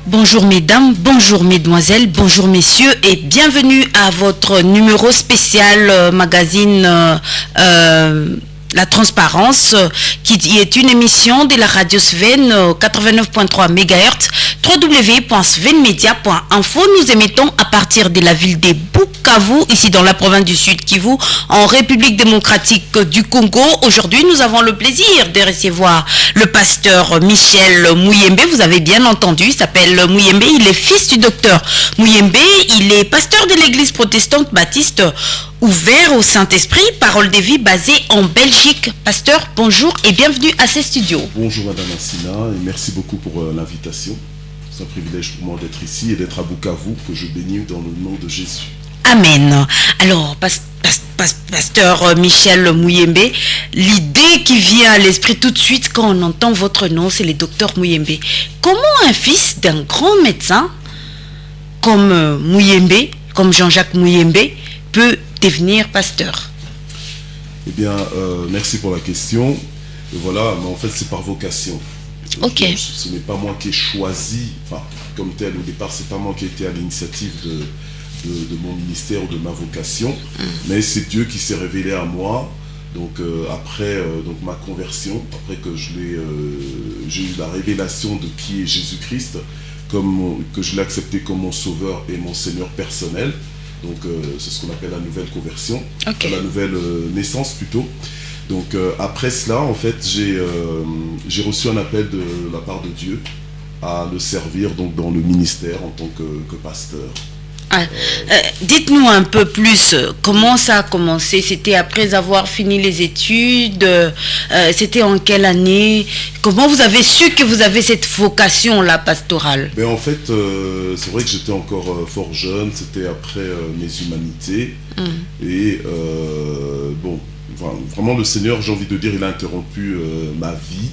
Bonjour mesdames, bonjour mesdemoiselles, bonjour messieurs et bienvenue à votre numéro spécial magazine La Transparence, qui est une émission de la radio Sven 89.3 MHz, www.svenmedia.info. Nous émettons à partir de la ville de Bukavu, ici dans la province du Sud Kivu, en République démocratique du Congo. Aujourd'hui, nous avons le plaisir de recevoir le pasteur Michel Muyembe. Vous avez bien entendu, il s'appelle Muyembe, il est fils du docteur Muyembe, il est pasteur de l'église protestante baptiste ouvert au Saint-Esprit, parole de vie basée en Belgique. Pasteur, bonjour et bienvenue à ces studios. Bonjour Madame Assina et merci beaucoup pour l'invitation. C'est un privilège pour moi d'être ici et d'être à Bukavu, que je bénis dans le nom de Jésus. Amen. Alors, pasteur Michel Muyembe, l'idée qui vient à l'esprit tout de suite quand on entend votre nom, c'est le docteur Muyembe. Comment un fils d'un grand médecin comme Muyembe, comme Jean-Jacques Muyembe, peut devenir pasteur? Eh bien, merci pour la question. Et voilà, mais en fait, c'est par vocation. Ok. Ce n'est pas moi qui ai choisi, enfin, comme tel, au départ, c'est pas moi qui ai été à l'initiative de mon ministère ou de ma vocation, mais c'est Dieu qui s'est révélé à moi. Donc, après donc ma conversion, après que j'ai eu la révélation de qui est Jésus-Christ, que je l'ai accepté comme mon sauveur et mon Seigneur personnel. Donc c'est ce qu'on appelle la nouvelle conversion, okay. La nouvelle naissance plutôt. Donc après cela, en fait, j'ai reçu un appel de la part de Dieu à le servir donc dans le ministère en tant que pasteur. Dites-nous un peu plus, comment ça a commencé? C'était après avoir fini les études? C'était en quelle année? Comment vous avez su que vous avez cette vocation-là pastorale? Ben en fait, c'est vrai que j'étais encore fort jeune, c'était après mes humanités. Et bon, vraiment le Seigneur, j'ai envie de dire, il a interrompu ma vie.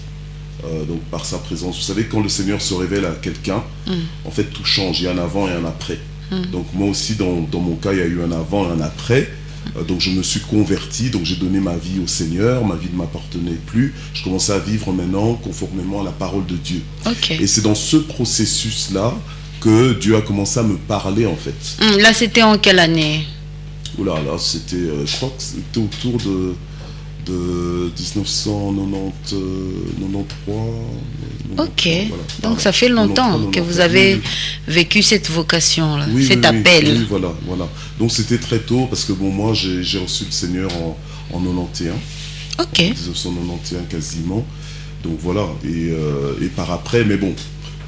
Donc par sa présence. Vous savez, quand le Seigneur se révèle à quelqu'un, en fait tout change, il y a un avant et un après. Donc moi aussi, dans mon cas, il y a eu un avant et un après. Donc je me suis converti, donc j'ai donné ma vie au Seigneur, ma vie ne m'appartenait plus. Je commençais à vivre maintenant conformément à la parole de Dieu. Okay. Et c'est dans ce processus-là que Dieu a commencé à me parler en fait. Là, c'était en quelle année? Oula, là, c'était, je crois que c'était autour de 1993. Ok, voilà. Donc ça fait longtemps que vous avez vécu cette vocation-là, cet appel. Oui, voilà. Donc c'était très tôt parce que bon, moi j'ai reçu le Seigneur en 91. Ok. En 1991 quasiment. Donc voilà, et par après, mais bon,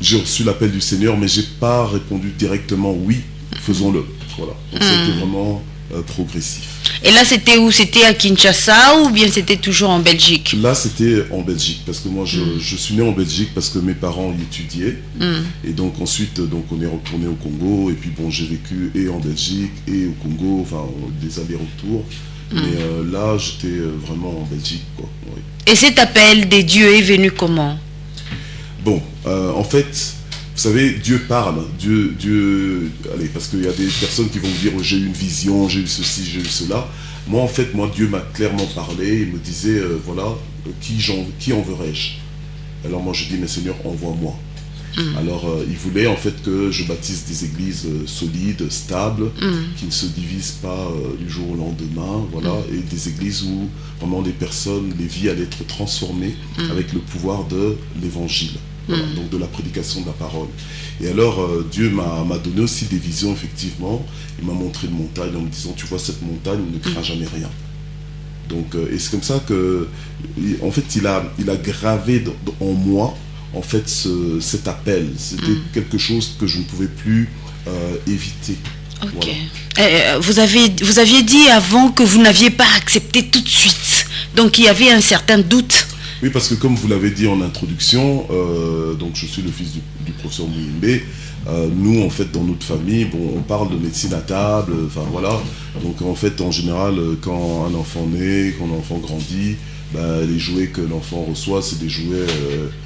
j'ai reçu l'appel du Seigneur, mais j'ai pas répondu directement oui, faisons-le. Voilà. Donc c'était vraiment progressif. Et là, c'était où? C'était à Kinshasa ou bien c'était toujours en Belgique? Là, c'était en Belgique, parce que moi, je suis né en Belgique parce que mes parents y étudiaient. Et donc, ensuite, donc, on est retourné au Congo. Et puis, bon, j'ai vécu et en Belgique et au Congo, enfin, des allers-retours. Mais là, j'étais vraiment en Belgique, quoi. Oui. Et cet appel des dieux est venu comment? Bon, en fait... Vous savez, Dieu parle, allez, parce qu'il y a des personnes qui vont vous dire oh, j'ai eu une vision, j'ai eu ceci, j'ai eu cela. Moi, en fait, Dieu m'a clairement parlé, il me disait, voilà, qui enverrai-je? Alors moi, je dis, mais Seigneur, envoie-moi. Alors, il voulait en fait que je bâtisse des églises solides, stables, qui ne se divisent pas du jour au lendemain, voilà, et des églises où vraiment les personnes, les vies allaient être transformées avec le pouvoir de l'évangile. Voilà, donc de la prédication de la parole. Et alors Dieu m'a donné aussi des visions, effectivement. Il m'a montré une montagne en me disant tu vois cette montagne, ne crains jamais rien. Donc et c'est comme ça que en fait il a gravé en moi en fait cet appel. C'était quelque chose que je ne pouvais plus éviter. Ok. Voilà. Vous aviez dit avant que vous n'aviez pas accepté tout de suite. Donc il y avait un certain doute. Oui, parce que comme vous l'avez dit en introduction, donc je suis le fils du professeur Muyembe. Nous, en fait, dans notre famille, bon, on parle de médecine à table, enfin voilà. Donc en fait, en général, quand un enfant naît, quand un enfant grandit, les jouets que l'enfant reçoit, c'est des jouets,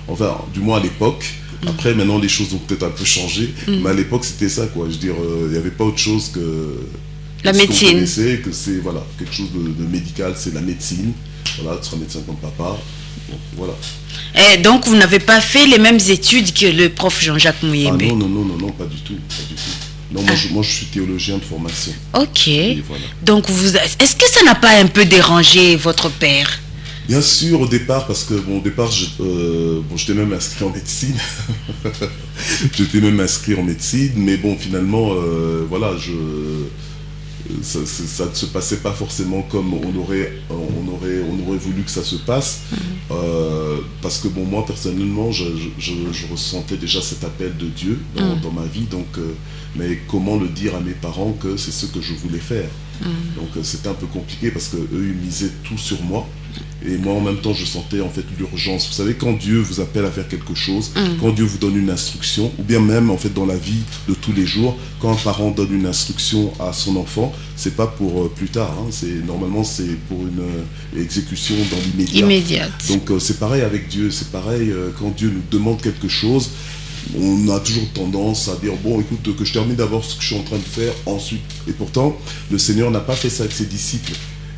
enfin, du moins à l'époque. Après, maintenant, les choses ont peut-être un peu changé, mais à l'époque, c'était ça, quoi. Je veux dire, il n'y avait pas autre chose La Ce médecine. qu'on connaissait, que c'est voilà, quelque chose de médical, c'est la médecine. Voilà, tu seras médecin comme papa. Bon, voilà. Et donc, vous n'avez pas fait les mêmes études que le prof Jean-Jacques Ah Mouyembe. non, pas du tout. Pas du tout. Non, moi je suis théologien de formation. Ok. Et voilà. Donc, est-ce que ça n'a pas un peu dérangé votre père? Bien sûr, au départ, parce que bon, au départ, j'étais même inscrit en médecine. J'étais même inscrit en médecine, mais bon, finalement, voilà, ça ne se passait pas forcément comme on aurait voulu que ça se passe. Parce que bon, moi, personnellement, je ressentais déjà cet appel de Dieu dans ma vie. Donc, mais comment le dire à mes parents que c'est ce que je voulais faire? Donc, c'était un peu compliqué parce qu'eux, ils misaient tout sur moi. Et moi, en même temps, je sentais en fait l'urgence. Vous savez, quand Dieu vous appelle à faire quelque chose, quand Dieu vous donne une instruction, ou bien même en fait dans la vie de tous les jours, quand un parent donne une instruction à son enfant, c'est pas pour plus tard. Hein, normalement c'est pour une exécution dans l'immédiat. Immédiate. Donc c'est pareil avec Dieu. C'est pareil quand Dieu nous demande quelque chose. On a toujours tendance à dire bon écoute que je termine d'abord ce que je suis en train de faire ensuite. Et pourtant le Seigneur n'a pas fait ça avec ses disciples.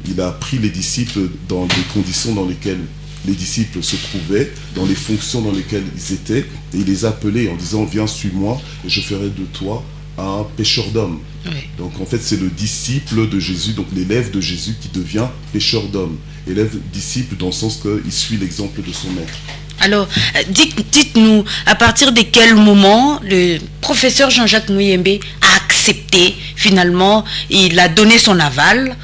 Il a pris les disciples dans les conditions dans lesquelles les disciples se trouvaient, dans les fonctions dans lesquelles ils étaient, et il les a appelés en disant viens suis-moi et je ferai de toi un pêcheur d'hommes. Oui. Donc en fait c'est le disciple de Jésus, donc l'élève de Jésus qui devient pêcheur d'hommes. Élève disciple dans le sens qu'il suit l'exemple de son maître. Alors, dites-nous, à partir de quel moment le professeur Jean-Jacques Mouyembe a accepté, finalement, il a donné son aval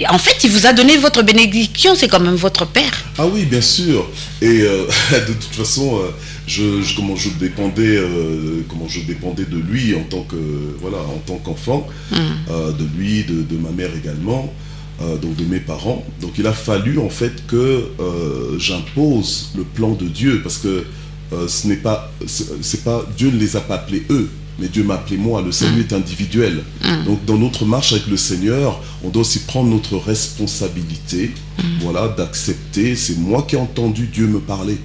en fait, il vous a donné votre bénédiction, c'est quand même votre père. Ah oui, bien sûr. Et de toute façon, je dépendais de lui en tant qu'enfant, de lui, de ma mère également, donc de mes parents. Donc il a fallu en fait que j'impose le plan de Dieu, parce que c'est pas Dieu ne les a pas appelés eux. Mais Dieu m'a appelé moi, le salut est individuel. Donc dans notre marche avec le Seigneur, on doit aussi prendre notre responsabilité, voilà, d'accepter. C'est moi qui ai entendu Dieu me parler.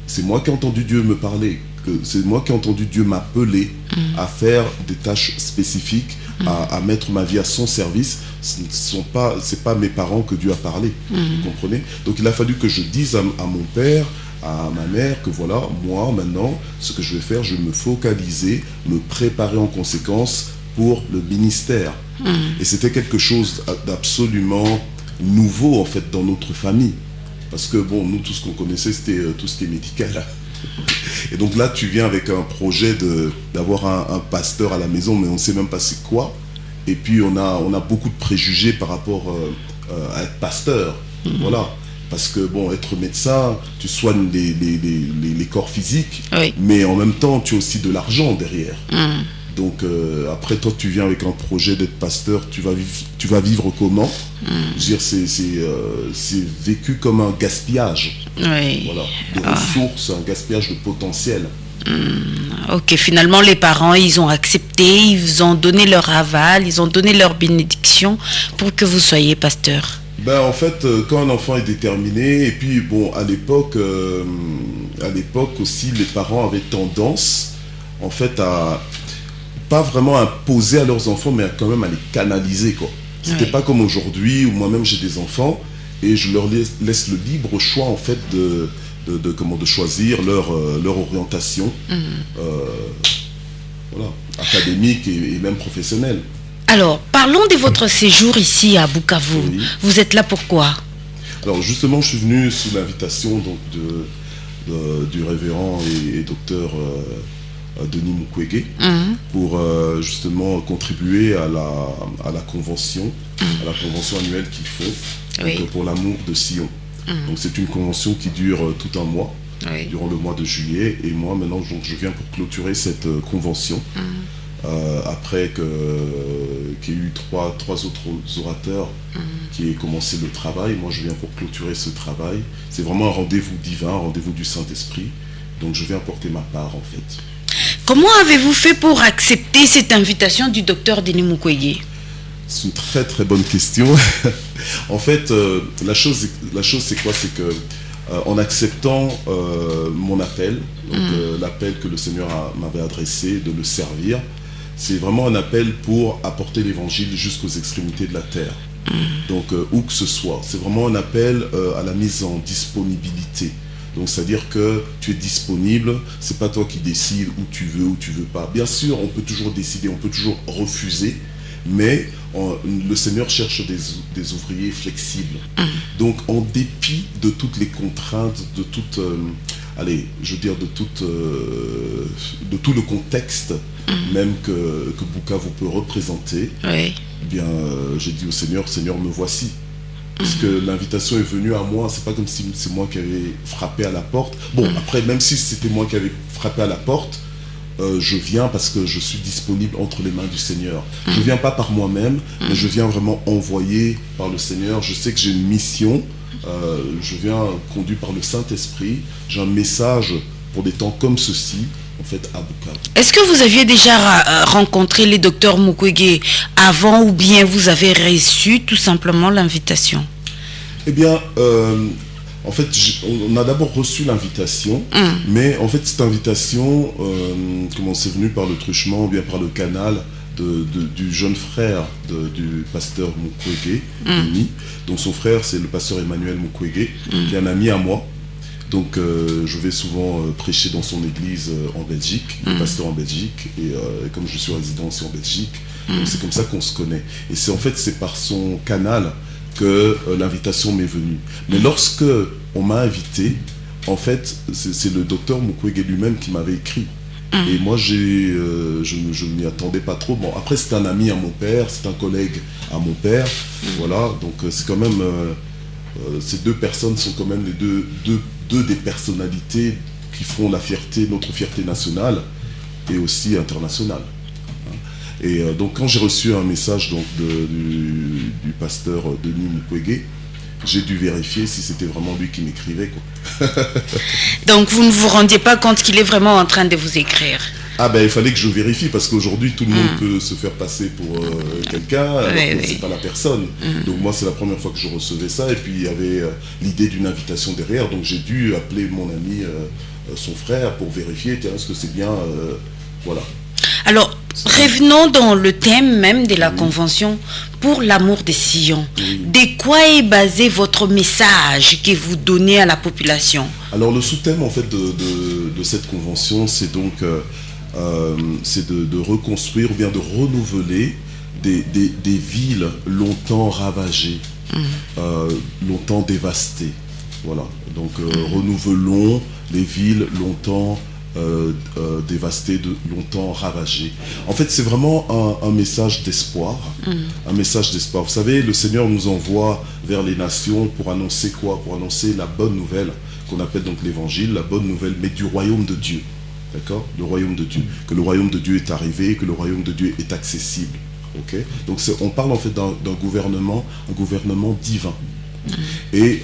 C'est moi qui ai entendu Dieu me parler. C'est moi qui ai entendu Dieu m'appeler à faire des tâches spécifiques, à mettre ma vie à son service. C'est pas mes parents que Dieu a parlé. Vous comprenez? Donc il a fallu que je dise à mon père, à ma mère, que voilà, moi maintenant, ce que je vais faire, je vais me focaliser, me préparer en conséquence pour le ministère. Et c'était quelque chose d'absolument nouveau en fait dans notre famille. Parce que bon, nous tout ce qu'on connaissait c'était tout ce qui est médical. Et donc là tu viens avec un projet d'avoir un pasteur à la maison, mais on ne sait même pas c'est quoi. Et puis on a beaucoup de préjugés par rapport à être pasteur. Voilà. Parce que bon, être médecin, tu soignes les corps physiques, Oui. mais en même temps, tu as aussi de l'argent derrière. Donc après, toi, tu viens avec un projet d'être pasteur, tu vas vivre comment? Je veux dire, c'est vécu comme un gaspillage. Oui. Voilà, de ressources, un gaspillage de potentiel. Ok, finalement, les parents, ils ont accepté, ils vous ont donné leur aval, ils ont donné leur bénédiction pour que vous soyez pasteur. Ben, en fait, quand un enfant est déterminé, et puis bon, à l'époque aussi, les parents avaient tendance, en fait, à pas vraiment imposer à leurs enfants, mais quand même à les canaliser, quoi. C'était pas comme aujourd'hui où moi-même j'ai des enfants et je leur laisse le libre choix en fait de choisir leur orientation, voilà, académique et même professionnelle. Alors, parlons de votre séjour ici à Bukavu. Oui. Vous êtes là pourquoi? Alors justement, je suis venu sous l'invitation donc du révérend et docteur Denis Mukwege pour justement contribuer à la convention, à la convention annuelle qu'ils font donc, pour l'amour de Sion. Donc c'est une convention qui dure tout un mois, durant le mois de juillet, et moi maintenant donc, je viens pour clôturer cette convention. Après qu'il y ait eu trois autres orateurs qui aient commencé le travail, moi je viens pour clôturer ce travail. C'est vraiment un rendez-vous divin, un rendez-vous du Saint-Esprit. Donc je viens porter ma part en fait. Comment avez-vous fait pour accepter cette invitation du docteur Denis Mukwege? C'est une très très bonne question. En fait, la chose c'est quoi? C'est que en acceptant mon appel, donc l'appel que le Seigneur m'avait adressé de le servir, C'est vraiment un appel pour apporter l'évangile jusqu'aux extrémités de la terre. Donc, où que ce soit. C'est vraiment un appel à la mise en disponibilité. Donc, c'est-à-dire que tu es disponible, c'est pas toi qui décides où tu veux pas. Bien sûr, on peut toujours décider, on peut toujours refuser, mais le Seigneur cherche des ouvriers flexibles. Donc, en dépit de toutes les contraintes, de toute, de tout le contexte, même que Bukavu peut représenter, Oui. eh bien, j'ai dit au Seigneur, Seigneur, me voici. Parce que l'invitation est venue à moi, c'est pas comme si c'est moi qui avais frappé à la porte. Bon, après, même si c'était moi qui avais frappé à la porte, je viens parce que je suis disponible entre les mains du Seigneur. Je viens pas par moi-même, mais je viens vraiment envoyé par le Seigneur. Je sais que j'ai une mission, je viens conduit par le Saint-Esprit. J'ai un message pour des temps comme ceci, en fait, à Bukavu. Est-ce que vous aviez déjà rencontré les docteurs Mukwege avant ou bien vous avez reçu tout simplement l'invitation? Eh bien, en fait, on a d'abord reçu l'invitation, mais en fait, cette invitation, comment c'est venu par le truchement ou bien par le canal du jeune frère du pasteur Mukwege, Denis. Donc son frère, c'est le pasteur Emmanuel Mukwege, qui est un ami à moi. Donc je vais souvent prêcher dans son église en Belgique, le pasteur en Belgique, et comme je suis résident aussi en Belgique, c'est comme ça qu'on se connaît. Et c'est par son canal que l'invitation m'est venue. Mais lorsque on m'a invité, en fait, c'est le docteur Mukwege lui-même qui m'avait écrit. Et moi, je ne m'y attendais pas trop. Bon, après, c'est un ami à mon père, c'est un collègue à mon père. Voilà, donc c'est quand même... ces deux personnes sont quand même les deux des personnalités qui font notre fierté nationale et aussi internationale. Et donc quand j'ai reçu un message donc, du pasteur Denis Mukwege, j'ai dû vérifier si c'était vraiment lui qui m'écrivait. Donc vous ne vous rendiez pas compte qu'il est vraiment en train de vous écrire? Ah ben il fallait que je vérifie parce qu'aujourd'hui tout le monde peut se faire passer pour quelqu'un alors que c'est pas la personne. Donc moi c'est la première fois que je recevais ça et puis il y avait l'idée d'une invitation derrière, donc j'ai dû appeler mon ami, son frère pour vérifier, tiens, est-ce que c'est bien, voilà. Alors revenons dans le thème même de la convention pour l'amour des Sion. De quoi est basé votre message que vous donnez à la population? Alors le sous-thème en fait de cette convention c'est donc c'est de reconstruire ou bien de renouveler des villes longtemps ravagées, longtemps dévastées. Voilà. Donc renouvelons les villes longtemps dévastées, longtemps ravagées. En fait, c'est vraiment un message d'espoir. Un message d'espoir. Vous savez, le Seigneur nous envoie vers les nations pour annoncer quoi? Pour annoncer la bonne nouvelle, qu'on appelle donc l'évangile, la bonne nouvelle, mais du royaume de Dieu. D'accord? Le royaume de Dieu. Que le royaume de Dieu est arrivé, que le royaume de Dieu est accessible. Okay? Donc on parle en fait d'un gouvernement, un gouvernement divin. Et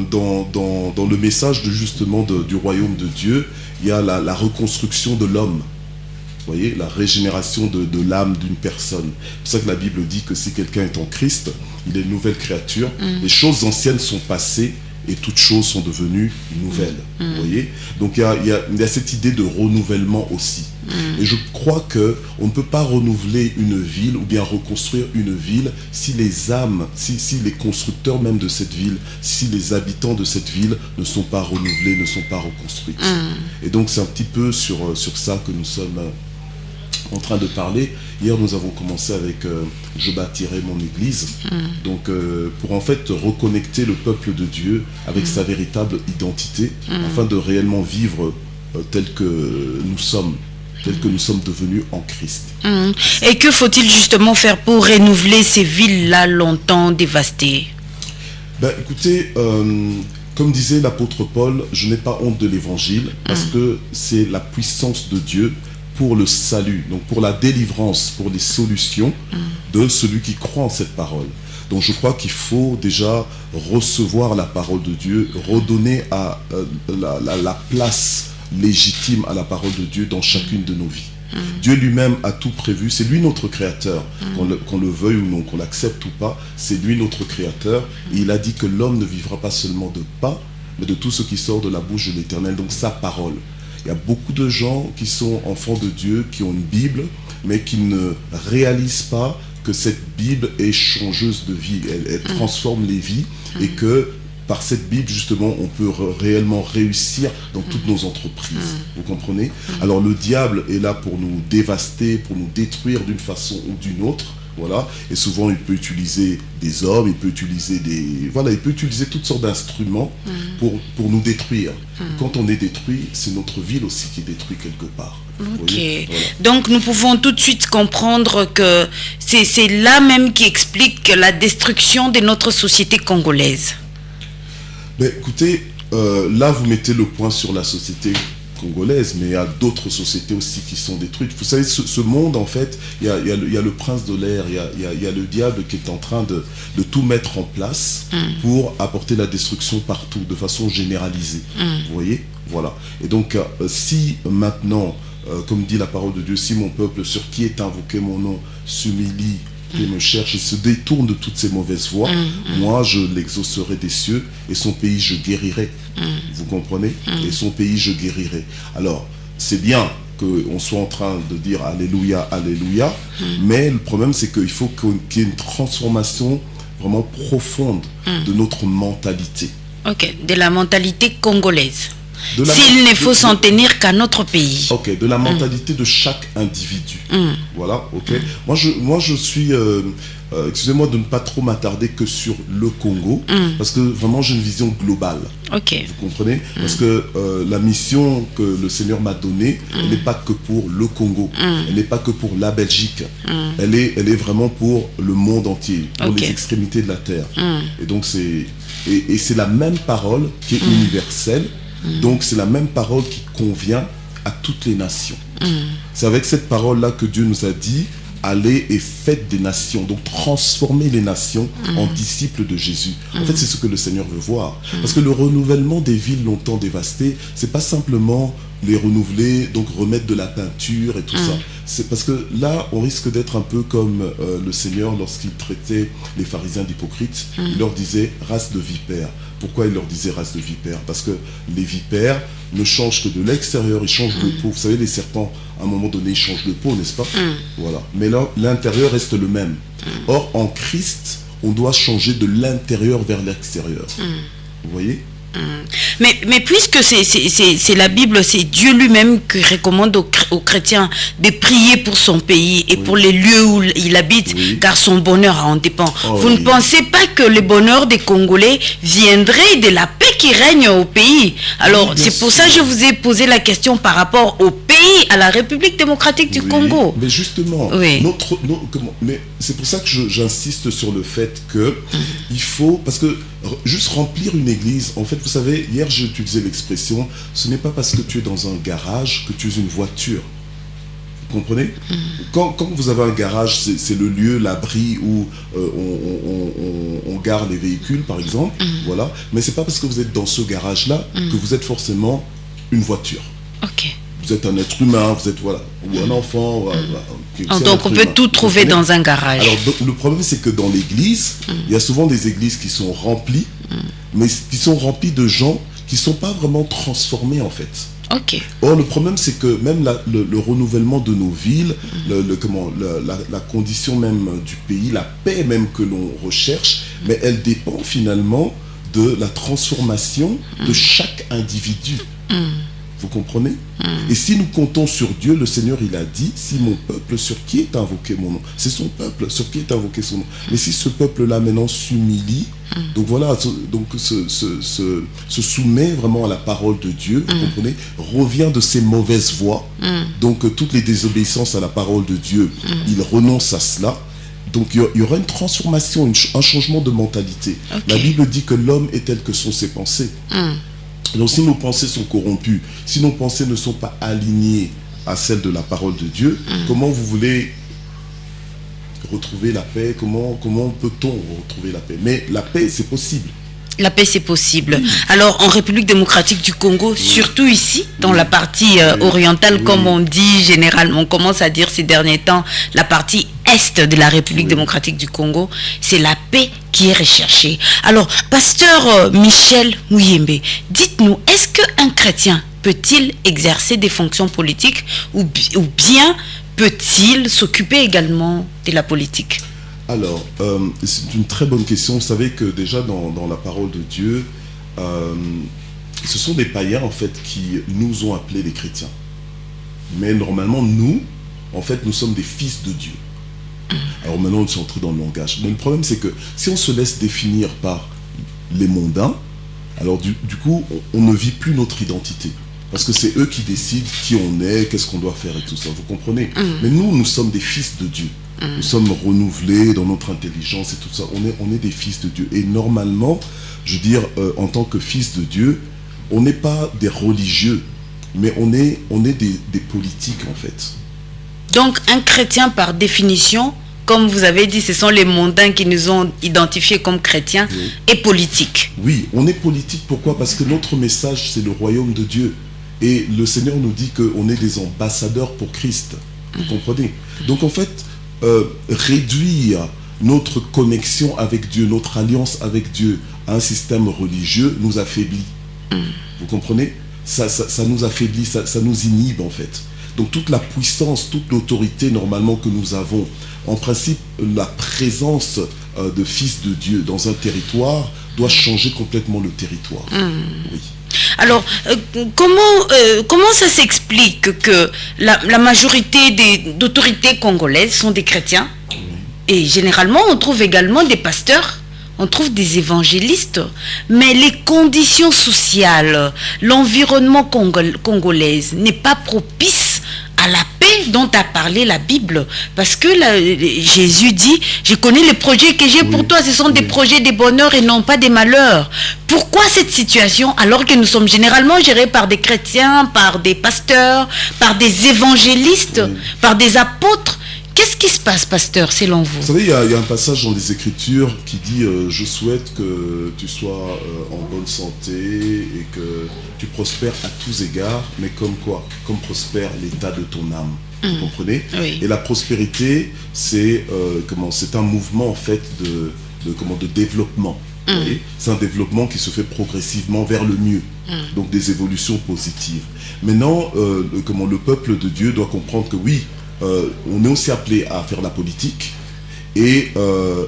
dans le message justement du royaume de Dieu, il y a la reconstruction de l'homme. Vous voyez, la régénération de l'âme d'une personne. C'est pour ça que la Bible dit que si quelqu'un est en Christ, il est une nouvelle créature. Les choses anciennes sont passées et toutes choses sont devenues nouvelles. Vous voyez? Donc il y a cette idée de renouvellement aussi. Et je crois qu'on ne peut pas renouveler une ville ou bien reconstruire une ville si les âmes, si les constructeurs même de cette ville, si les habitants de cette ville ne sont pas renouvelés, ne sont pas reconstruits. Et donc c'est un petit peu sur ça que nous sommes en train de parler. Hier nous avons commencé avec je bâtirai mon église, donc pour en fait reconnecter le peuple de Dieu avec sa véritable identité, afin de réellement vivre tel que nous sommes devenus en Christ. Et que faut-il justement faire pour renouveler ces villes-là longtemps dévastées? Ben écoutez, comme disait l'apôtre Paul, je n'ai pas honte de l'évangile, parce que c'est la puissance de Dieu pour le salut, donc pour la délivrance, pour les solutions de celui qui croit en cette parole. Donc je crois qu'il faut déjà recevoir la parole de Dieu, redonner la place légitime à la parole de Dieu dans chacune de nos vies. Dieu lui-même a tout prévu, c'est lui notre créateur, qu'on le veuille ou non, qu'on l'accepte ou pas, c'est lui notre créateur, et il a dit que l'homme ne vivra pas seulement de pain, mais de tout ce qui sort de la bouche de l'Éternel, donc sa parole. il y a beaucoup de gens qui sont enfants de Dieu, qui ont une Bible, mais qui ne réalisent pas que cette Bible est changeuse de vie, elle transforme les vies, et que par cette Bible, justement, on peut réellement réussir dans toutes nos entreprises. Vous comprenez? Alors le diable est là pour nous dévaster, pour nous détruire d'une façon ou d'une autre. Voilà. Et souvent, il peut utiliser des hommes, il peut utiliser il peut utiliser toutes sortes d'instruments pour nous détruire. Quand on est détruit, c'est notre ville aussi qui est détruite quelque part. Ok. Voilà. Donc, nous pouvons tout de suite comprendre que c'est là même qui explique la destruction de notre société congolaise. Mais écoutez, là, vous mettez le point sur la société congolaise, mais il y a d'autres sociétés aussi qui sont détruites. Vous savez, ce monde, en fait, il y a le prince de l'air, il y a le diable qui est en train de tout mettre en place pour apporter la destruction partout, de façon généralisée. Vous voyez? Voilà. Et donc, si maintenant, comme dit la parole de Dieu, si mon peuple sur qui est invoqué mon nom s'humilie et me cherche et se détourne de toutes ces mauvaises voies, moi je l'exaucerai des cieux et son pays je guérirai. Vous comprenez? Et son pays je guérirai. Alors, c'est bien qu'on soit en train de dire Alléluia, Alléluia, mais le problème c'est qu'il faut qu'il y ait une transformation vraiment profonde de notre mentalité. Ok, de la mentalité congolaise. S'il ne faut s'en tenir qu'à notre pays. Ok, de la mentalité de chaque individu. Voilà, ok. Moi, je suis... excusez-moi de ne pas trop m'attarder que sur le Congo, parce que vraiment, j'ai une vision globale. Ok. Vous comprenez? Parce que la mission que le Seigneur m'a donnée, elle n'est pas que pour le Congo. Elle n'est pas que pour la Belgique. Elle est vraiment pour le monde entier, pour les extrémités de la terre. Et donc, c'est la même parole qui est universelle. Donc c'est la même parole qui convient à toutes les nations. C'est avec cette parole-là que Dieu nous a dit, allez et faites des nations, donc transformez les nations en disciples de Jésus. En fait, c'est ce que le Seigneur veut voir. Parce que le renouvellement des villes longtemps dévastées, c'est pas simplement les renouveler, donc remettre de la peinture et tout ça. C'est parce que là, on risque d'être un peu comme le Seigneur lorsqu'il traitait les pharisiens d'hypocrites. Il leur disait race de vipères. Pourquoi il leur disait race de vipères? Parce que les vipères ne changent que de l'extérieur, ils changent de peau. Vous savez, les serpents, à un moment donné, ils changent de peau, n'est-ce pas? Voilà. Mais là, l'intérieur reste le même. Or, en Christ, on doit changer de l'intérieur vers l'extérieur. Vous voyez? Mais puisque c'est la Bible, c'est Dieu lui-même qui recommande aux chrétiens de prier pour son pays et pour les lieux où il habite, car son bonheur en dépend. Vous ne pensez pas que le bonheur des Congolais viendrait de la paix qui règne au pays? Alors, c'est pour ça que je vous ai posé la question par rapport au pays, à la République démocratique du Congo. Mais justement, mais c'est pour ça que j'insiste sur le fait que il faut, parce que juste remplir une église, en fait, vous savez, hier j'ai utilisé l'expression, ce n'est pas parce que tu es dans un garage que tu es une voiture. Vous comprenez? Quand vous avez un garage, c'est le lieu, l'abri où on gare les véhicules, par exemple. Voilà. Mais c'est pas parce que vous êtes dans ce garage-là que vous êtes forcément une voiture. Ok. Vous êtes un être humain, vous êtes ou un enfant. Donc on peut tout trouver dans un garage. Alors le problème c'est que dans l'église, il y a souvent des églises qui sont remplies, mais qui sont remplies de gens qui ne sont pas vraiment transformés en fait. Ok. Or le problème c'est que même le renouvellement de nos villes, la condition même du pays, la paix même que l'on recherche, mais elle dépend finalement de la transformation de chaque individu. Vous comprenez? Et si nous comptons sur Dieu, le Seigneur, il a dit, si mon peuple sur qui est invoqué mon nom, c'est son peuple sur qui est invoqué son nom. Mais si ce peuple-là maintenant s'humilie, donc voilà, donc se soumet vraiment à la parole de Dieu, vous comprenez, revient de ses mauvaises voies, donc toutes les désobéissances à la parole de Dieu, il renonce à cela. Donc il y aura une transformation, un changement de mentalité. La Bible dit que l'homme est tel que sont ses pensées. Donc si nos pensées sont corrompues, si nos pensées ne sont pas alignées à celles de la parole de Dieu, comment vous voulez retrouver la paix? Comment peut-on retrouver la paix? Mais la paix, c'est possible. La paix, c'est possible. Alors, en République démocratique du Congo, surtout ici, dans la partie orientale, comme on dit généralement, on commence à dire ces derniers temps, la partie est de la République démocratique du Congo, c'est la paix qui est recherchée. Alors, pasteur Michel Mouyembe, dites-nous, est-ce qu'un chrétien peut-il exercer des fonctions politiques ou bien peut-il s'occuper également de la politique? Alors, c'est une très bonne question. Vous savez que déjà dans la parole de Dieu, ce sont des païens en fait qui nous ont appelés les chrétiens. Mais normalement, nous, en fait, nous sommes des fils de Dieu. Alors maintenant, on est entré dans le langage. Mais le problème, c'est que si on se laisse définir par les mondains, alors du coup, on ne vit plus notre identité. Parce que c'est eux qui décident qui on est, qu'est-ce qu'on doit faire et tout ça. Vous comprenez? Mais nous sommes des fils de Dieu. Nous sommes renouvelés dans notre intelligence et tout ça. On est des fils de Dieu. Et normalement, je veux dire, en tant que fils de Dieu, on n'est pas des religieux, mais on est des politiques en fait. Donc un chrétien par définition, comme vous avez dit, ce sont les mondains qui nous ont identifiés comme chrétiens, et politiques. Oui, on est politique. Pourquoi? Parce que notre message, c'est le royaume de Dieu. Et le Seigneur nous dit qu'on est des ambassadeurs pour Christ. Vous comprenez? Donc en fait, réduire notre connexion avec Dieu, notre alliance avec Dieu à un système religieux nous affaiblit. Vous comprenez? Ça nous affaiblit, ça nous inhibe en fait. Donc toute la puissance, toute l'autorité normalement que nous avons, en principe la présence de fils de Dieu dans un territoire doit changer complètement le territoire. Oui. Alors, comment ça s'explique que la majorité d'autorités congolaises sont des chrétiens? Et généralement, on trouve également des pasteurs, on trouve des évangélistes, mais les conditions sociales, l'environnement congolais n'est pas propice à la paix dont a parlé la Bible. Parce que Jésus dit, je connais les projets que j'ai pour toi, ce sont des projets de bonheur et non pas des malheurs. Pourquoi cette situation alors que nous sommes généralement gérés par des chrétiens, par des pasteurs, par des évangélistes, par des apôtres? Qu'est-ce qui se passe, pasteur, selon vous? Vous savez, il y a un passage dans les Écritures qui dit je souhaite que tu sois en bonne santé et que tu prospères à tous égards, mais comme quoi? Comme prospère l'état de ton âme. Vous comprenez? Et la prospérité, c'est un mouvement en fait de développement. C'est un développement qui se fait progressivement vers le mieux. Donc des évolutions positives. Maintenant, le peuple de Dieu doit comprendre que oui, on est aussi appelé à faire la politique et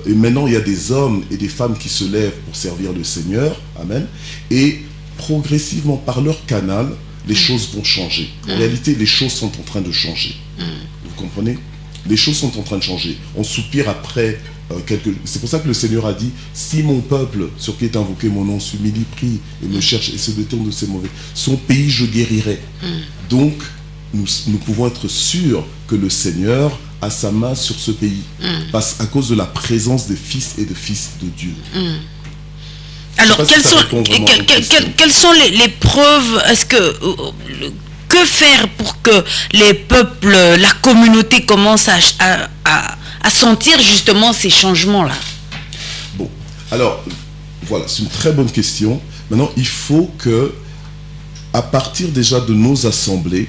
maintenant il y a des hommes et des femmes qui se lèvent pour servir le Seigneur, amen, et progressivement par leur canal les choses vont changer. En réalité les choses sont en train de changer. Vous comprenez? Les choses sont en train de changer. On soupire après c'est pour ça que le Seigneur a dit, si mon peuple sur qui est invoqué mon nom s'humilie, prie et me cherche et se détourne de ses mauvais, son pays je guérirai. Donc nous pouvons être sûrs que le Seigneur a sa main sur ce pays, à cause de la présence des fils et de fils de Dieu. Alors, quelles sont les preuves? Que faire pour que les peuples, la communauté commence à sentir justement ces changements-là? Bon, alors, voilà, c'est une très bonne question. Maintenant, il faut que à partir déjà de nos assemblées,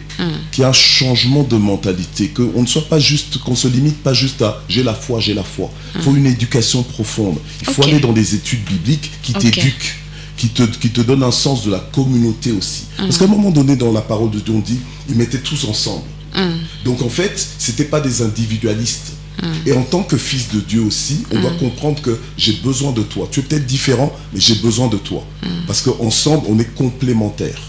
qu'il y ait un changement de mentalité, qu'on ne soit pas juste, qu'on se limite pas juste à j'ai la foi. Il faut une éducation profonde. Il faut aller dans les études bibliques qui t'éduquent, qui te donnent un sens de la communauté aussi. Parce qu'à un moment donné, dans la parole de Dieu, on dit ils mettaient tous ensemble. Donc en fait, c'était pas des individualistes. Et en tant que fils de Dieu aussi, on doit comprendre que j'ai besoin de toi. Tu es peut-être différent, mais j'ai besoin de toi. Parce qu'ensemble, on est complémentaires.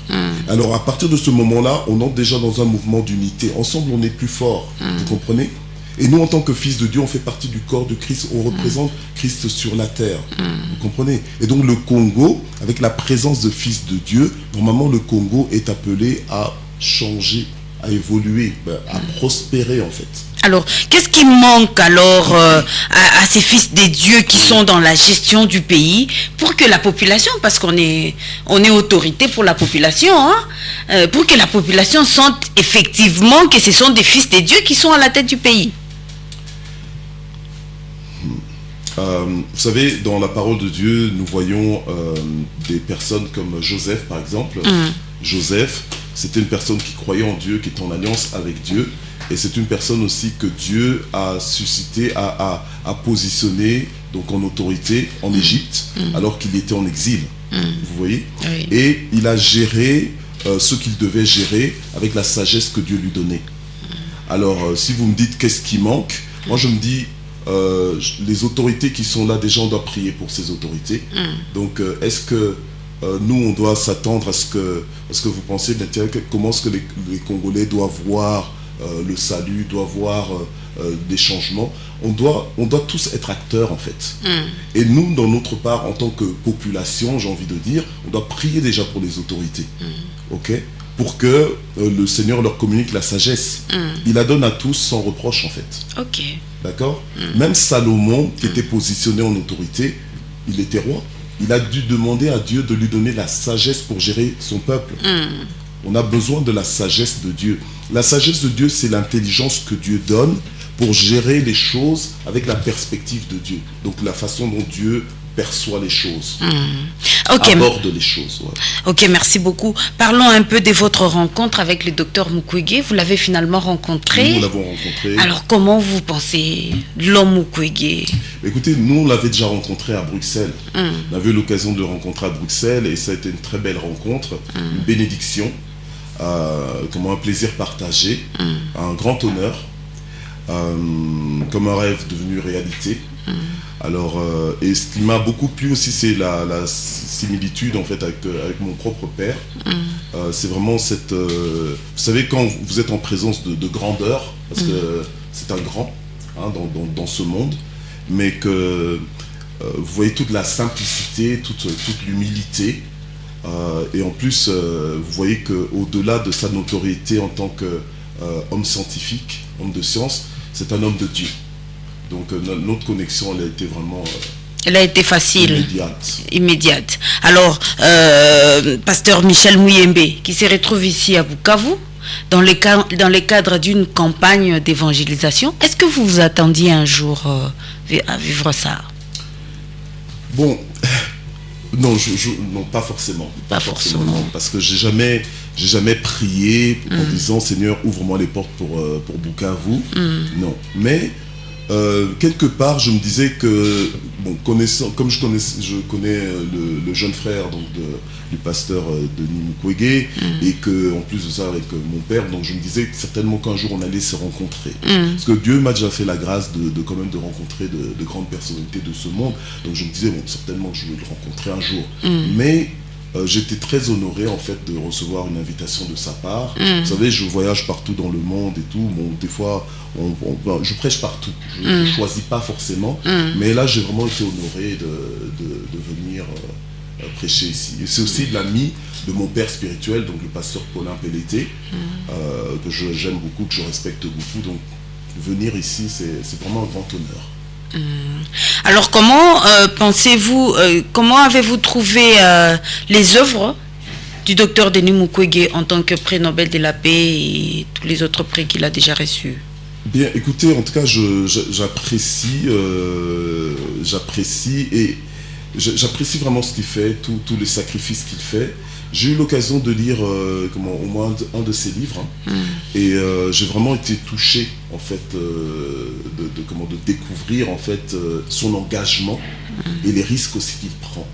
Alors à partir de ce moment-là, on entre déjà dans un mouvement d'unité. Ensemble, on est plus fort. Vous comprenez? Et nous, en tant que fils de Dieu, on fait partie du corps de Christ. On représente Christ sur la terre. Vous comprenez? Et donc le Congo, avec la présence de fils de Dieu, normalement le Congo est appelé à changer, à évoluer, à prospérer en fait. Alors, qu'est-ce qui manque alors à ces fils des dieux qui sont dans la gestion du pays pour que la population, parce qu'on est autorité pour la population, pour que la population sente effectivement que ce sont des fils des dieux qui sont à la tête du pays? Vous savez, dans la parole de Dieu, nous voyons des personnes comme Joseph par exemple. Joseph, c'était une personne qui croyait en Dieu, qui était en alliance avec Dieu. Et c'est une personne aussi que Dieu a suscité, a positionné donc en autorité en Égypte, alors qu'il était en exil. Vous voyez? Et il a géré ce qu'il devait gérer avec la sagesse que Dieu lui donnait. Alors, si vous me dites qu'est-ce qui manque, moi je me dis, les autorités qui sont là, déjà on doit prier pour ces autorités. Donc, est-ce que nous, on doit s'attendre à ce que vous pensez, tiens, comment est-ce que les Congolais doivent voir le salut, doivent voir des changements? On doit tous être acteurs en fait. Et nous, dans notre part, en tant que population, j'ai envie de dire, on doit prier déjà pour les autorités, ok, pour que le Seigneur leur communique la sagesse. Il la donne à tous sans reproche en fait. Ok. D'accord. Même Salomon, qui était positionné en autorité, il était roi. Il a dû demander à Dieu de lui donner la sagesse pour gérer son peuple. On a besoin de la sagesse de Dieu. La sagesse de Dieu, c'est l'intelligence que Dieu donne pour gérer les choses avec la perspective de Dieu. Donc la façon dont Dieu perçoit les choses, aborde les choses. Ouais. Ok, merci beaucoup. Parlons un peu de votre rencontre avec le docteur Mukwege. Vous l'avez finalement rencontré. Nous l'avons rencontré. Alors comment vous pensez l'homme Mukwege? Écoutez, nous on l'avait déjà rencontré à Bruxelles. On avait eu l'occasion de le rencontrer à Bruxelles et ça a été une très belle rencontre, une bénédiction, un plaisir partagé, un grand honneur, comme un rêve devenu réalité. Alors, et ce qui m'a beaucoup plu aussi, c'est la similitude en fait avec mon propre père. C'est vraiment cette... vous savez, quand vous êtes en présence de grandeur, parce que c'est un grand dans ce monde, mais que vous voyez toute la simplicité, toute l'humilité, et en plus, vous voyez qu'au-delà de sa notoriété en tant qu'homme scientifique, homme de science, c'est un homme de Dieu. Donc notre connexion, elle a été vraiment... elle a été facile. Immédiate. Alors, pasteur Michel Muyembe, qui se retrouve ici à Bukavu, dans les cadres d'une campagne d'évangélisation, est-ce que vous vous attendiez un jour à vivre ça? Bon, non, non, pas forcément. Pas forcément. Parce que j'ai jamais prié en disant Seigneur, ouvre-moi les portes pour Bukavu. Non, mais... quelque part, je me disais que, bon, comme je connais le jeune frère donc du pasteur Denis Mukwege, et que en plus de ça avec mon père, donc je me disais que certainement qu'un jour on allait se rencontrer. Parce que Dieu m'a déjà fait la grâce de quand même de rencontrer de grandes personnalités de ce monde. Donc je me disais bon, certainement que je vais le rencontrer un jour. Mais j'étais très honoré en fait de recevoir une invitation de sa part. Vous savez, je voyage partout dans le monde et tout. Bon, des fois, je prêche partout. Je ne choisis pas forcément. Mais là, j'ai vraiment été honoré de venir prêcher ici. Et c'est aussi l'ami de mon père spirituel, donc le pasteur Paulin Pelleté, que j'aime beaucoup, que je respecte beaucoup. Donc, venir ici, c'est vraiment un grand honneur. Alors comment pensez-vous, comment avez-vous trouvé les œuvres du docteur Denis Mukwege en tant que prix Nobel de la paix et tous les autres prix qu'il a déjà reçus? Bien, écoutez, en tout cas, j'apprécie vraiment ce qu'il fait, tous les sacrifices qu'il fait. J'ai eu l'occasion de lire au moins un de ses livres, et j'ai vraiment été touché en fait de découvrir en fait son engagement et les risques aussi qu'il prend.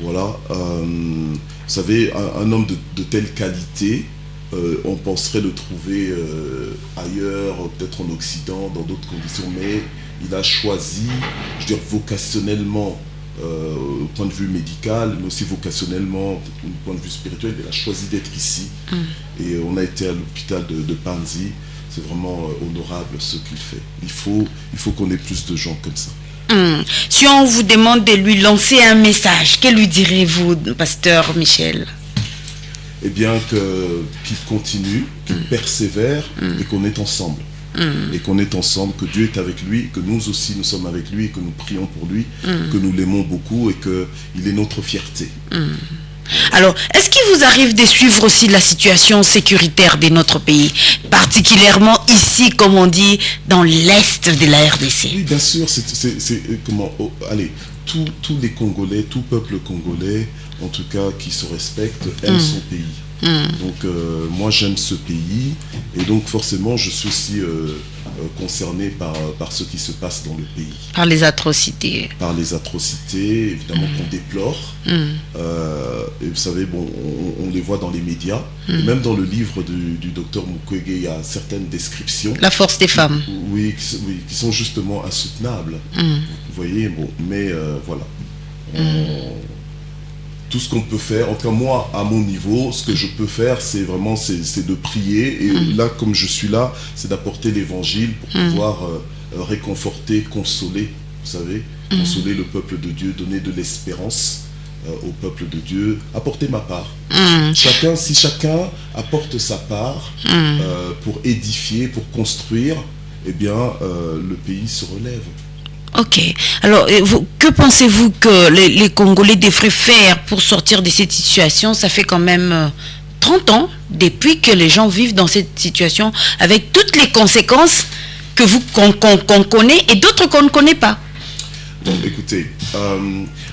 Voilà, vous savez, un homme de telle qualité, on penserait le trouver ailleurs, peut-être en Occident, dans d'autres conditions, mais il a choisi, je veux dire, vocationnellement, au point de vue médical, mais aussi vocationnellement, au point de vue spirituel, il a choisi d'être ici. Et on a été à l'hôpital de Panzi. C'est vraiment honorable ce qu'il fait. Il faut qu'on ait plus de gens comme ça. Si on vous demande de lui lancer un message, que lui direz-vous, pasteur Michel? Eh bien, qu'il continue, qu'il persévère et qu'on est ensemble. Et qu'on est ensemble, que Dieu est avec lui, que nous aussi nous sommes avec lui, que nous prions pour lui, que nous l'aimons beaucoup et qu'il est notre fierté. Alors, est-ce qu'il vous arrive de suivre aussi la situation sécuritaire de notre pays, particulièrement ici, comme on dit, dans l'est de la RDC? Oui, bien sûr, tous les Congolais, tout peuple congolais, en tout cas, qui se respecte, aime son pays. Donc moi j'aime ce pays et donc forcément je suis aussi concerné par ce qui se passe dans le pays. Par les atrocités. Par les atrocités, évidemment qu'on déplore. Et vous savez, bon, on les voit dans les médias. Et même dans le livre du docteur Mukwege, il y a certaines descriptions. La force des femmes. Oui, qui sont justement insoutenables. Vous voyez, bon, mais voilà. Tout ce qu'on peut faire, en tout cas moi, à mon niveau, ce que je peux faire, c'est vraiment c'est de prier. Et là, comme je suis là, c'est d'apporter l'évangile pour pouvoir réconforter, consoler, vous savez, consoler le peuple de Dieu, donner de l'espérance au peuple de Dieu, apporter ma part. Si chacun apporte sa part pour édifier, pour construire, eh bien, le pays se relève. Ok. Alors, que pensez-vous que les Congolais devraient faire pour sortir de cette situation? Ça fait quand même 30 ans depuis que les gens vivent dans cette situation avec toutes les conséquences qu'on connaît et d'autres qu'on ne connaît pas. Donc, écoutez,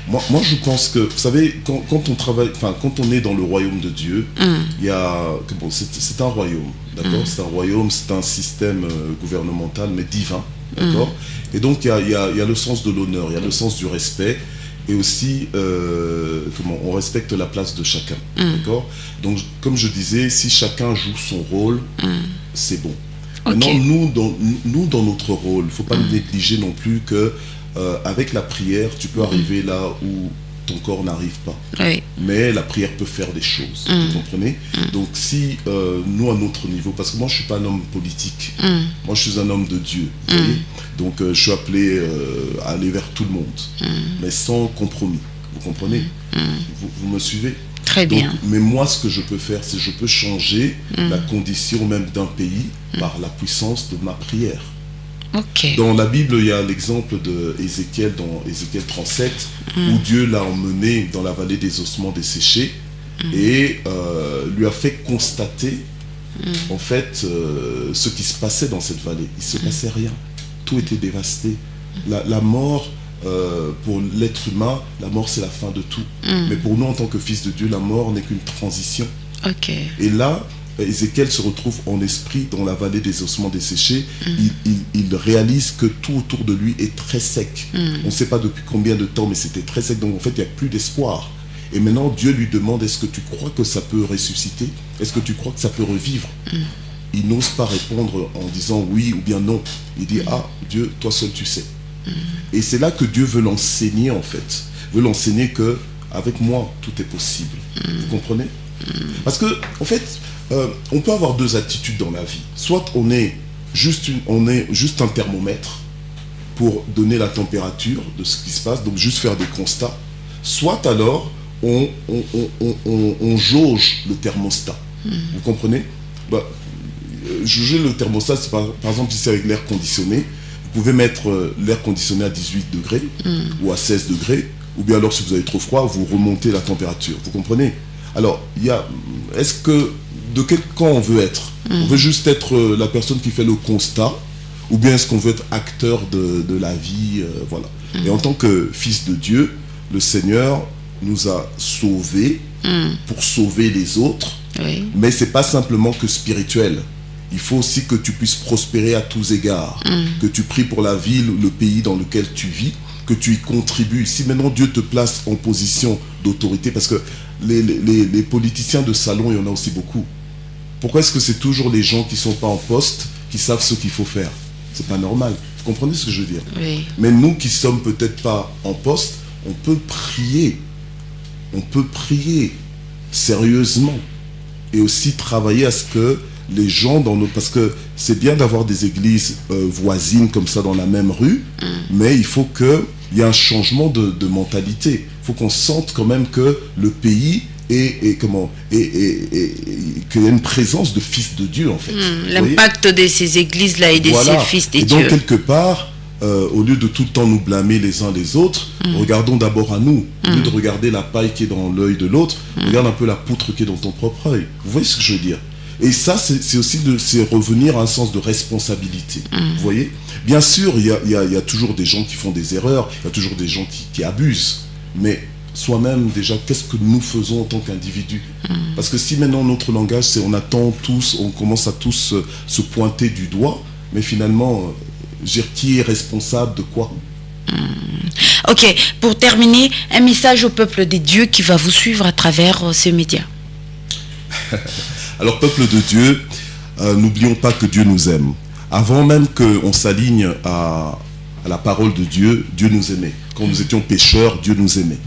moi je pense que, vous savez, quand on travaille, enfin, quand on est dans le royaume de Dieu, il y a, bon, c'est un royaume, d'accord? C'est un royaume, c'est un système gouvernemental, mais divin, d'accord? Et donc, il y a le sens de l'honneur, il y a le sens du respect, et aussi, on respecte la place de chacun, d'accord? Donc, comme je disais, si chacun joue son rôle, c'est bon. Okay. Maintenant, nous, dans notre rôle, il ne faut pas négliger non plus que avec la prière, tu peux arriver là où ton corps n'arrive pas. Oui. Mais la prière peut faire des choses, vous comprenez? Donc si nous, à notre niveau, parce que moi je ne suis pas un homme politique, moi je suis un homme de Dieu, vous voyez? Donc je suis appelé à aller vers tout le monde, mais sans compromis, vous comprenez? Vous me suivez? Très Donc, bien. mais moi ce que je peux faire, c'est que je peux changer la condition même d'un pays par la puissance de ma prière. Okay. Dans la Bible, il y a l'exemple de Ézéchiel, dans Ézéchiel 37, où Dieu l'a emmené dans la vallée des ossements desséchés et lui a fait constater en fait ce qui se passait dans cette vallée. Il ne se passait rien. Tout était dévasté. La mort, pour l'être humain, la mort c'est la fin de tout. Mais pour nous en tant que fils de Dieu, la mort n'est qu'une transition. Okay. Et là, Ézéchiel se retrouve en esprit dans la vallée des ossements desséchés. Il réalise que tout autour de lui est très sec. On ne sait pas depuis combien de temps, mais c'était très sec. Donc en fait, il n'y a plus d'espoir. Et maintenant, Dieu lui demande, est-ce que tu crois que ça peut ressusciter? Est-ce que tu crois que ça peut revivre? Il n'ose pas répondre en disant oui ou bien non. Il dit, ah, Dieu, toi seul tu sais. Et c'est là que Dieu veut l'enseigner en fait. Veut l'enseigner que avec moi, tout est possible. Vous comprenez? Parce que, en fait, on peut avoir deux attitudes dans la vie. Soit on est juste un thermomètre pour donner la température de ce qui se passe, donc juste faire des constats. Soit alors, on jauge le thermostat. Vous comprenez? Jauger le thermostat, c'est par exemple si c'est avec l'air conditionné, vous pouvez mettre l'air conditionné à 18 degrés ou à 16 degrés, ou bien alors si vous avez trop froid, vous remontez la température. Vous comprenez? Alors, est-ce que de quel camp on veut être? On veut juste être la personne qui fait le constat, ou bien est-ce qu'on veut être acteur de la vie, voilà. Et en tant que fils de Dieu, le Seigneur nous a sauvés pour sauver les autres, mais c'est pas simplement que spirituel. Il faut aussi que tu puisses prospérer à tous égards, que tu pries pour la ville, le pays dans lequel tu vis, que tu y contribues. Si maintenant Dieu te place en position d'autorité, parce que les politiciens de salon, il y en a aussi beaucoup. Pourquoi est-ce que c'est toujours les gens qui ne sont pas en poste qui savent ce qu'il faut faire? C'est pas normal. Vous comprenez ce que je veux dire? Oui. Mais nous qui sommes peut-être pas en poste, on peut prier. On peut prier sérieusement. Et aussi travailler à ce que les gens dans nos... Parce que c'est bien d'avoir des églises voisines comme ça dans la même rue, mais il faut qu'il y ait un changement de mentalité. Il faut qu'on sente quand même que le pays qu'il y a une présence de fils de Dieu en fait. L'impact de ces églises-là et de ces fils de Dieu. Et donc quelque part, au lieu de tout le temps nous blâmer les uns les autres, regardons d'abord à nous. Au lieu de regarder la paille qui est dans l'œil de l'autre, regarde un peu la poutre qui est dans ton propre œil. Vous voyez ce que je veux dire? Et ça, c'est aussi revenir à un sens de responsabilité. Vous voyez? Bien sûr, il y a toujours des gens qui font des erreurs, il y a toujours des gens qui abusent. Mais soi-même déjà, qu'est-ce que nous faisons en tant qu'individus. Parce que si maintenant notre langage, c'est on attend tous, on commence à tous se pointer du doigt, mais finalement, qui est responsable de quoi? Ok, pour terminer, un message au peuple des dieux qui va vous suivre à travers ces médias. Alors, peuple de Dieu, n'oublions pas que Dieu nous aime. Avant même qu'on s'aligne à la parole de Dieu, Dieu nous aimait. Quand nous étions pécheurs, Dieu nous aimait.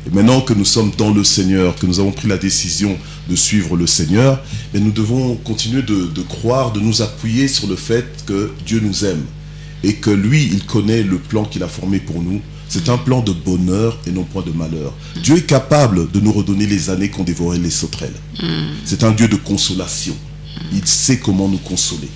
Et maintenant que nous sommes dans le Seigneur, que nous avons pris la décision de suivre le Seigneur, mais nous devons continuer de croire, de nous appuyer sur le fait que Dieu nous aime. Et que lui, il connaît le plan qu'il a formé pour nous. C'est un plan de bonheur et non point de malheur. Dieu est capable de nous redonner les années qu'ont dévoré les sauterelles. C'est un Dieu de consolation. Il sait comment nous consoler.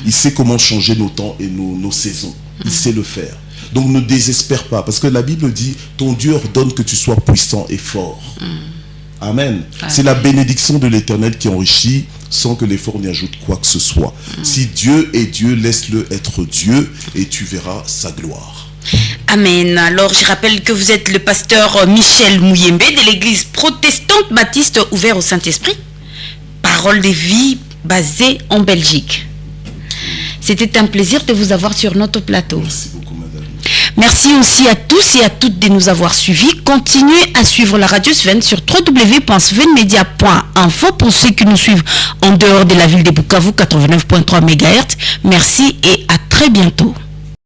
Il sait comment changer nos temps et nos saisons. Il sait le faire. Donc ne désespère pas. Parce que la Bible dit, ton Dieu ordonne que tu sois puissant et fort. Amen. C'est la bénédiction de l'Éternel qui enrichit sans que l'effort n'y ajoute quoi que ce soit. Si Dieu est Dieu, laisse-le être Dieu et tu verras sa gloire. Amen. Alors, je rappelle que vous êtes le pasteur Michel Mouyembe de l'église protestante baptiste ouverte au Saint-Esprit. Parole de vie basée en Belgique. C'était un plaisir de vous avoir sur notre plateau. Merci beaucoup, madame. Merci aussi à tous et à toutes de nous avoir suivis. Continuez à suivre la radio Sven sur www.svenmedia.info pour ceux qui nous suivent en dehors de la ville de Bukavu, 89.3 MHz. Merci et à très bientôt.